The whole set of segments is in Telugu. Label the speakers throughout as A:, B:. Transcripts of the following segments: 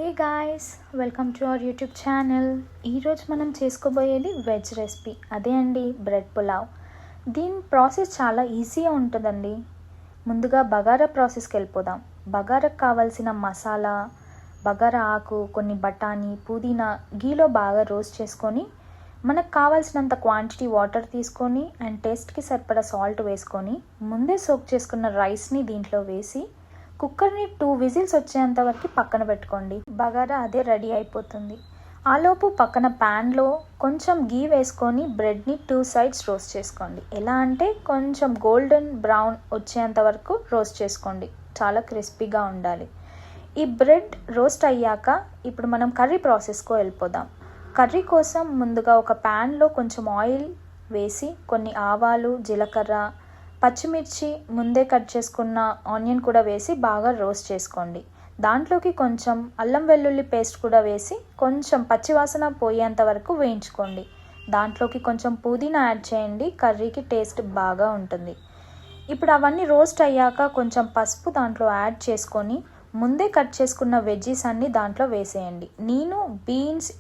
A: Hey guys, welcome to our YouTube channel. ఈరోజు మనం చేసుకోబోయేది వెజ్ రెసిపీ, అదే అండి బ్రెడ్ పులావ్. దీని ప్రాసెస్ చాలా ఈజీగా ఉంటుందండి. ముందుగా బగారా ప్రాసెస్కి వెళ్ళిపోదాం. బగారాకు కావాల్సిన మసాలా, బగారా ఆకు, కొన్ని బఠానీ, పుదీనా గీలో బాగా రోస్ట్ చేసుకొని, మనకు కావాల్సినంత క్వాంటిటీ వాటర్ తీసుకొని అండ్ టేస్ట్కి సరిపడా సాల్ట్ వేసుకొని, ముందే సోక్ చేసుకున్న రైస్ని దీంట్లో వేసి కుక్కర్ని 2 విజిల్స్ వచ్చేంత వరకు పక్కన పెట్టుకోండి. బగారా అదే రెడీ అయిపోతుంది. ఆలోపు పక్కన ప్యాన్లో కొంచెం గీ వేసుకొని బ్రెడ్ని 2 సైడ్స్ రోస్ట్ చేసుకోండి. ఎలా అంటే కొంచెం గోల్డెన్ బ్రౌన్ వచ్చేంత వరకు రోస్ట్ చేసుకోండి. చాలా క్రిస్పీగా ఉండాలి. ఈ బ్రెడ్ రోస్ట్ అయ్యాక ఇప్పుడు మనం కర్రీ ప్రాసెస్కు వెళ్ళిపోదాం. కర్రీ కోసం ముందుగా ఒక ప్యాన్లో కొంచెం ఆయిల్ వేసి కొన్ని ఆవాలు, జీలకర్ర, పచ్చిమిర్చి, ముందే కట్ చేసుకున్న ఆనియన్ కూడా వేసి బాగా రోస్ట్ చేసుకోండి. దాంట్లోకి కొంచెం అల్లం వెల్లుల్లి పేస్ట్ కూడా వేసి కొంచెం పచ్చివాసన పోయేంత వరకు వేయించుకోండి. దాంట్లోకి కొంచెం పుదీనా యాడ్ చేయండి. కర్రీకి టేస్ట్ బాగా ఉంటుంది. ఇప్పుడు అవన్నీ రోస్ట్ అయ్యాక కొంచెం పసుపు దాంట్లో యాడ్ చేసుకొని ముందే కట్ చేసుకున్న వెజ్జీస్ అన్నీ దాంట్లో వేసేయండి. నేను బీన్స్,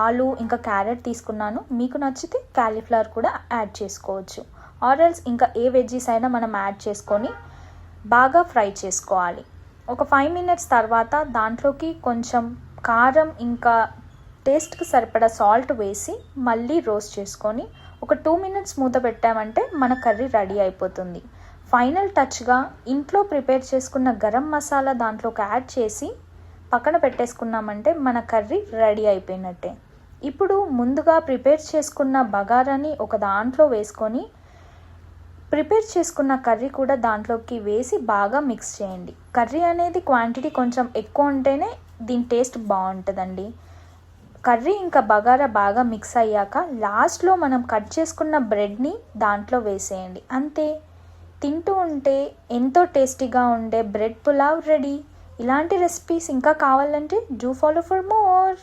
A: ఆలు ఇంకా క్యారెట్ తీసుకున్నాను. మీకు నచ్చితే క్యాలీఫ్లవర్ కూడా యాడ్ చేసుకోవచ్చు. ఆరెల్స్ ఇంకా ఏ వెజ్జీస్ అయినా మనం యాడ్ చేసుకొని బాగా ఫ్రై చేసుకోవాలి. ఒక 5 మినిట్స్ తర్వాత దాంట్లోకి కొంచెం కారం ఇంకా టేస్ట్కి సరిపడా సాల్ట్ వేసి మళ్ళీ రోస్ట్ చేసుకొని ఒక 2 మినిట్స్ మూత పెట్టామంటే మన కర్రీ రెడీ అయిపోతుంది. ఫైనల్ టచ్గా ఇంట్లో ప్రిపేర్ చేసుకున్న గరం మసాలా దాంట్లోకి యాడ్ చేసి పక్కన పెట్టేసుకున్నామంటే మన కర్రీ రెడీ అయిపోయినట్టే. ఇప్పుడు ముందుగా ప్రిపేర్ చేసుకున్న బగారాని ఒక దాంట్లో వేసుకొని ప్రిపేర్ చేసుకున్న కర్రీ కూడా దాంట్లోకి వేసి బాగా మిక్స్ చేయండి. కర్రీ అనేది క్వాంటిటీ కొంచెం ఎక్కువ ఉంటేనే దీని టేస్ట్ బాగుంటుందండి. కర్రీ ఇంకా బగారా బాగా మిక్స్ అయ్యాక లాస్ట్లో మనం కట్ చేసుకున్న బ్రెడ్ని దాంట్లో వేసేయండి. అంతే, తింటూ ఉంటే ఎంతో టేస్టీగా ఉండే బ్రెడ్ పులావ్ రెడీ. ఇలాంటి రెసిపీస్ ఇంకా కావాలంటే డూ ఫాలో ఫర్ మోర్.